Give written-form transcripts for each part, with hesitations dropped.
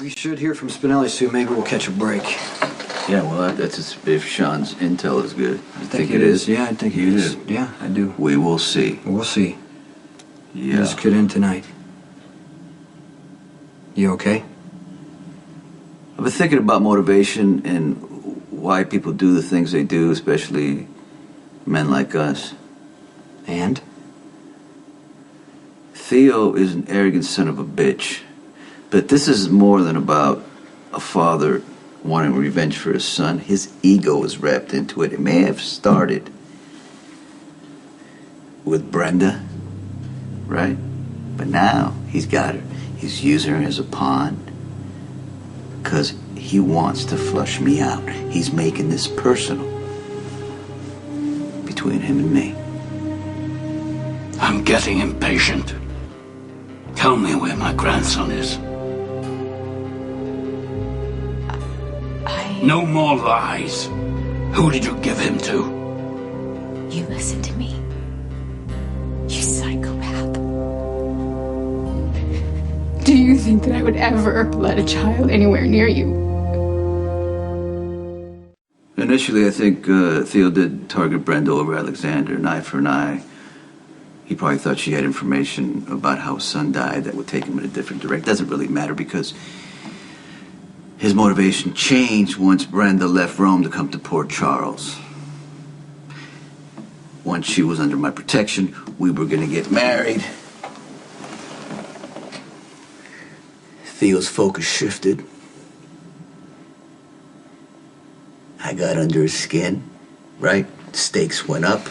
We should hear from Spinelli soon. Maybe we'll catch a break. Yeah, well, that's if Sean's intel is good. You think it is? Yeah, I think it is. Yeah, I do. We will see. We'll see. Yeah. This could end tonight. You okay? I've been thinking about motivation and why people do the things they do, especially men like us. And? Theo is an arrogant son of a bitch. But this is more than about a father wanting revenge for his son. His ego is wrapped into it. It may have started with Brenda, right? But now he's got her. He's using her as a pawn because he wants to flush me out. He's making this personal between him and me. I'm getting impatient. Tell me where my grandson is. No more lies. Who did you give him to? You listen to me. You psychopath. Do you think that I would ever let a child anywhere near you? Initially, I think Theo did target Brenda over Alexander, an eye for an eye. He probably thought she had information about how his son died that would take him in a different direction. Doesn't really matter because his motivation changed once Brenda left Rome to come to Port Charles. Once she was under my protection, we were going to get married. Theo's focus shifted. I got under his skin, right? Stakes went up.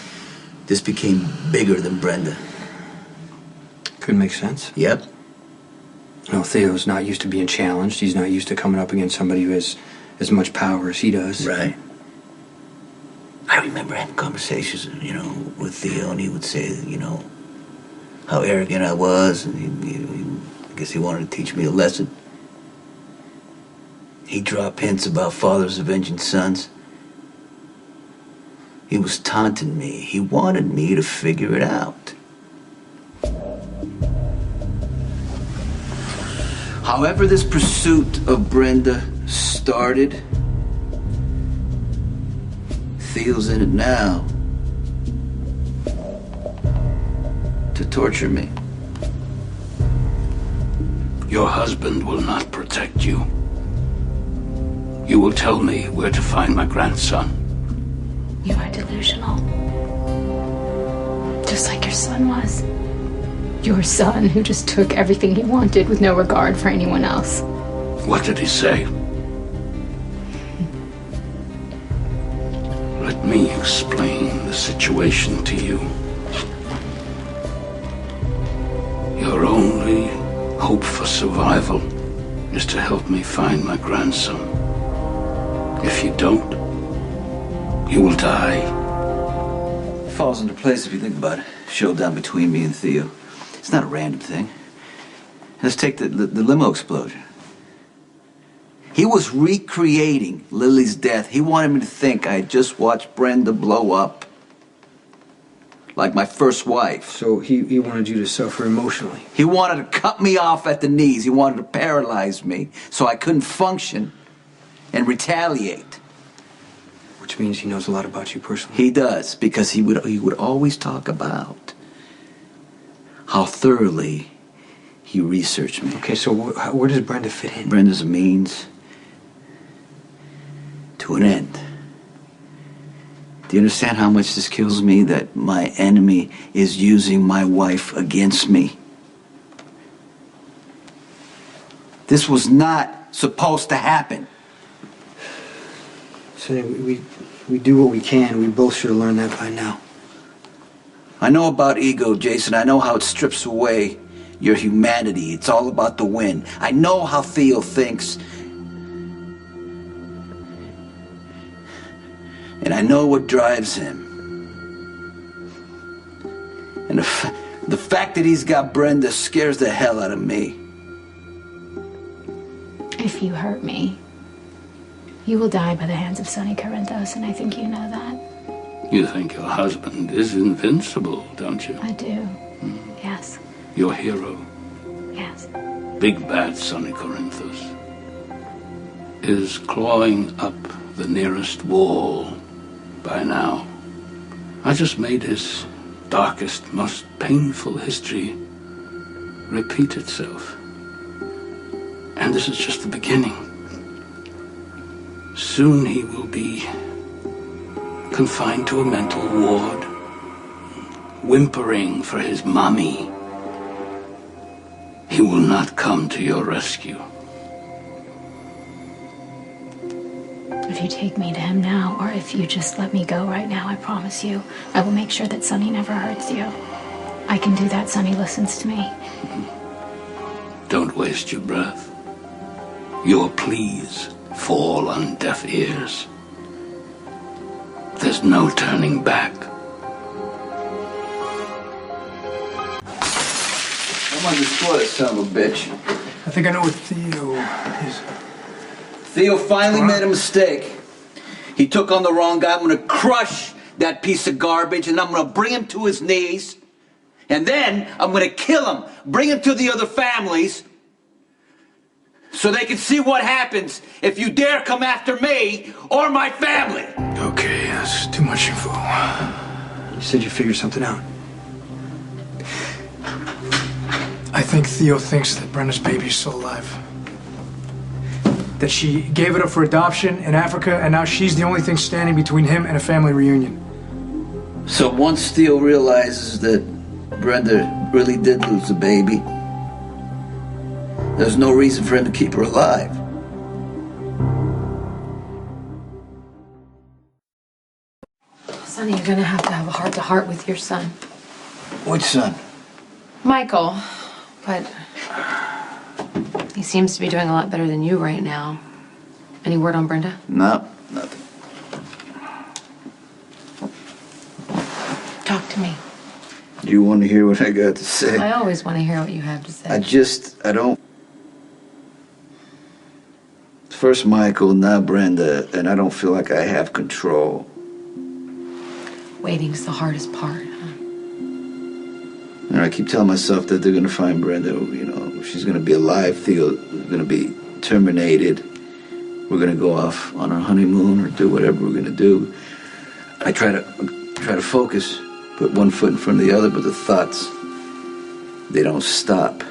This became bigger than Brenda. Could make sense. Yep. No, Theo's not used to being challenged. He's not used to coming up against somebody who has as much power as he does. Right. I remember having conversations, with Theo, and he would say, how arrogant I was, and I guess he wanted to teach me a lesson. He'd drop hints about fathers avenging sons. He was taunting me. He wanted me to figure it out. However this pursuit of Brenda started, Theo's in it now to torture me. Your husband will not protect you. You will tell me where to find my grandson. You are delusional. Just like your son was. Your son who just took everything he wanted with no regard for anyone else. What did he say? Let me explain the situation to you. Your only hope for survival is to help me find my grandson. If you don't, you will die. Falls into place if you think about it. Showdown between me and Theo. It's not a random thing. Let's take the limo explosion. He was recreating Lily's death. He wanted me to think I had just watched Brenda blow up. Like my first wife. So he wanted you to suffer emotionally. He wanted to cut me off at the knees. He wanted to paralyze me so I couldn't function and retaliate. Which means he knows a lot about you personally. He does, because he would always talk about how thoroughly he researched me. Okay, so where does Brenda fit in? Brenda's a means to an end. Do you understand how much this kills me, that my enemy is using my wife against me? This was not supposed to happen. Sonny, we do what we can. We both should have learned that by now. I know about ego, Jason. I know how it strips away your humanity. It's all about the win. I know how Theo thinks. And I know what drives him. And the fact that he's got Brenda scares the hell out of me. If you hurt me, you will die by the hands of Sonny Corinthos, and I think you know that. You think your husband is invincible, don't you? I do. Yes. Your hero. Yes. Big bad Sonny Corinthos. is clawing up the nearest wall by now. I just made his darkest, most painful history repeat itself. And this is just the beginning. Soon he will be confined to a mental ward, whimpering for his mommy. He will not come to your rescue. If you take me to him now, or if you just let me go right now, I promise you, I will make sure that Sonny never hurts you. I can do that. Sonny listens to me. Don't waste your breath. Your pleas fall on deaf ears. There's no turning back. I'm on display, son of a bitch. I think I know what Theo is. Theo finally made a mistake. He took on the wrong guy. I'm gonna crush that piece of garbage and I'm gonna bring him to his knees. And then I'm gonna kill him, bring him to the other families so they can see what happens if you dare come after me or my family. Okay, that's too much info. You said you figured something out. I think Theo thinks that Brenda's baby is still alive. That she gave it up for adoption in Africa, and now she's the only thing standing between him and a family reunion. So once Theo realizes that Brenda really did lose the baby, there's no reason for him to keep her alive. Sonny, you're gonna have a heart-to-heart with your son. Which son? Michael. But he seems to be doing a lot better than you right now. Any word on Brenda? No, nothing. Talk to me. You want to hear what I got to say? I always want to hear what you have to say. I don't. First Michael, now Brenda, and I don't feel like I have control. Waiting's the hardest part, huh? And I keep telling myself that they're going to find Brenda, you know, she's going to be alive, Theo's going to be terminated. We're going to go off on our honeymoon or do whatever we're going to do. I try to focus, put one foot in front of the other, but the thoughts, they don't stop.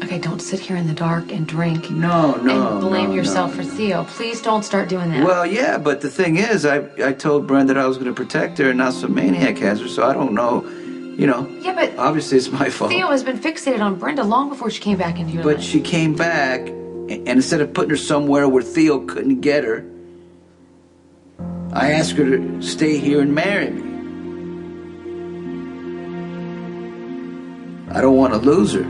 Okay, don't sit here in the dark and drink. No, and blame yourself for Theo. Please don't start doing that. Well, yeah, but the thing is, I told Brenda that I was going to protect her, and now some maniac has her, so I don't know, you know. Yeah, but obviously it's my fault. Theo has been fixated on Brenda long before she came back into your life. But she came back, and instead of putting her somewhere where Theo couldn't get her, I asked her to stay here and marry me. I don't want to lose her.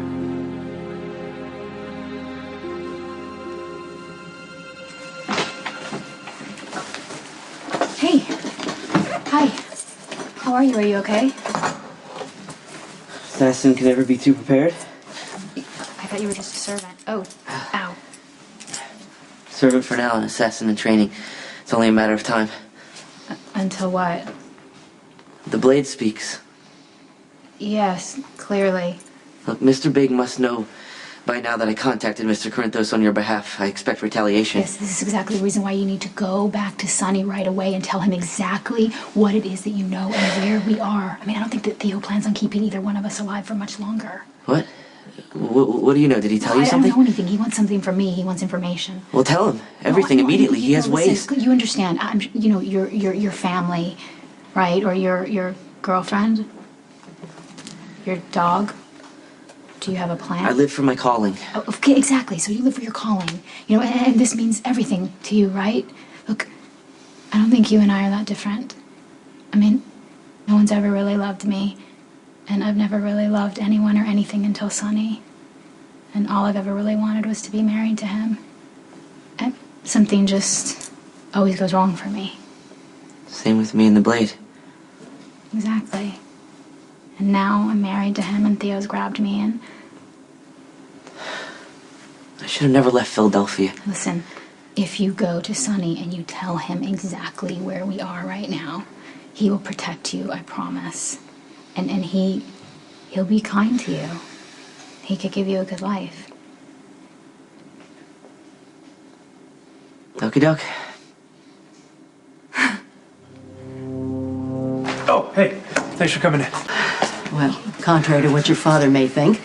Hey. Hi. How are you? Are you okay? Assassin can never be too prepared. I thought you were just a servant. Oh. Ow. Servant for now and assassin in training. It's only a matter of time. Until what? The blade speaks. Yes, clearly. Look, Mr. Big must know by now that I contacted Mr. Corinthos on your behalf. I expect retaliation. Yes, this is exactly the reason why you need to go back to Sonny right away and tell him exactly what it is that you know and where we are. I mean, I don't think that Theo plans on keeping either one of us alive for much longer. What? What do you know? Did he tell you something? I don't know anything. He wants something from me. He wants information. Well, tell him everything immediately. He has ways. Listen, you understand? You know, your family, right? Or your girlfriend, your dog. Do you have a plan? I live for my calling. Oh, okay, exactly. So you live for your calling. You know, and this means everything to you, right? Look, I don't think you and I are that different. I mean, no one's ever really loved me. And I've never really loved anyone or anything until Sonny. And all I've ever really wanted was to be married to him. And something just always goes wrong for me. Same with me and the blade. Exactly. And now I'm married to him and Theo's grabbed me and... I should have never left Philadelphia. Listen, if you go to Sonny and you tell him exactly where we are right now, he will protect you, I promise. And he'll be kind to you. He could give you a good life. Okie doke. Oh, hey, thanks for coming in. Well, contrary to what your father may think,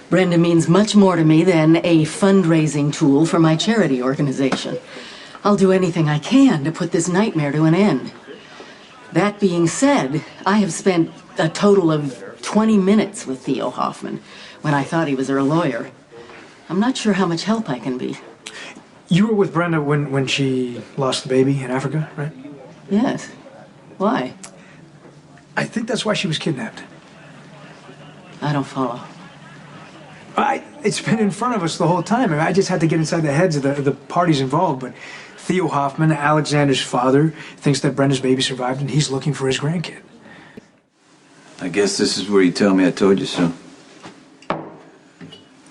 Brenda means much more to me than a fundraising tool for my charity organization. I'll do anything I can to put this nightmare to an end. That being said, I have spent a total of 20 minutes with Theo Hoffman when I thought he was her lawyer. I'm not sure how much help I can be. You were with Brenda when she lost the baby in Africa, right? Yes. Why? I think that's why she was kidnapped. I don't follow. It's been in front of us the whole time. I just had to get inside the heads of the parties involved, but Theo Hoffman, Alexander's father, thinks that Brenda's baby survived and he's looking for his grandkid. I guess this is where you tell me I told you so.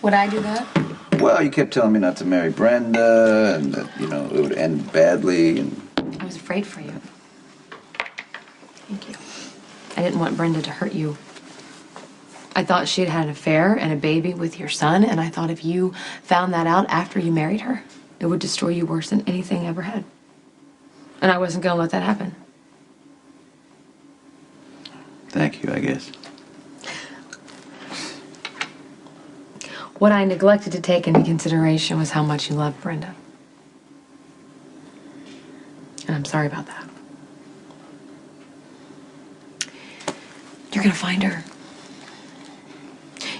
Would I do that? Well, you kept telling me not to marry Brenda, and that, you know, it would end badly, and... I was afraid for you. Thank you. I didn't want Brenda to hurt you. I thought she had had an affair and a baby with your son, and I thought if you found that out after you married her, it would destroy you worse than anything I ever had. And I wasn't gonna let that happen. Thank you, I guess. What I neglected to take into consideration was how much you loved Brenda. And I'm sorry about that. You're gonna find her.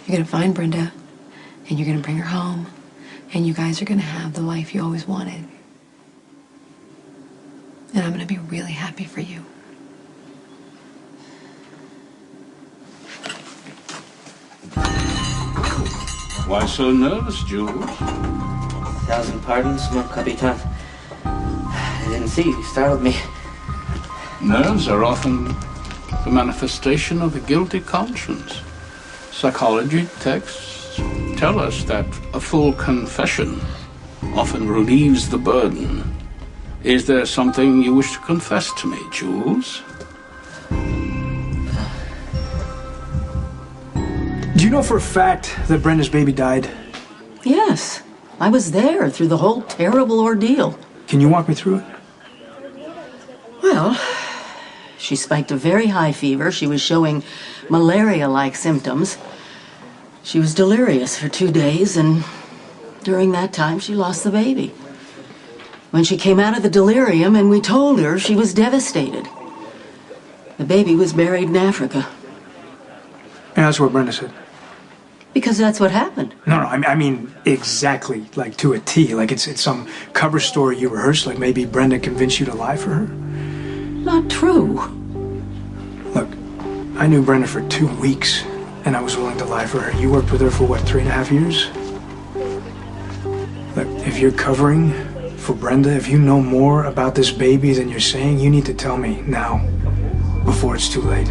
You're gonna find Brenda, and you're gonna bring her home, and you guys are gonna have the life you always wanted. And I'm gonna be really happy for you. Why so nervous, Jules? 1,000 pardons, mon capitaine. I didn't see you. You startled me. Nerves are often the manifestation of a guilty conscience. Psychology texts tell us that a full confession often relieves the burden. Is there something you wish to confess to me, Jules? Do you know for a fact that Brenda's baby died? Yes. I was there through the whole terrible ordeal. Can you walk me through it? Well, she spiked a very high fever. She was showing malaria-like symptoms. She was delirious for 2 days, and during that time, she lost the baby. When she came out of the delirium and we told her, she was devastated. The baby was buried in Africa. Yeah, that's what Brenda said. Because that's what happened. No, I mean exactly, like to a T. Like it's some cover story you rehearsed, like maybe Brenda convinced you to lie for her. Not true. Look, I knew Brenda for 2 weeks, and I was willing to lie for her. You worked with her for, what, 3.5 years? Look, if you're covering for Brenda, if you know more about this baby than you're saying, you need to tell me now, before it's too late.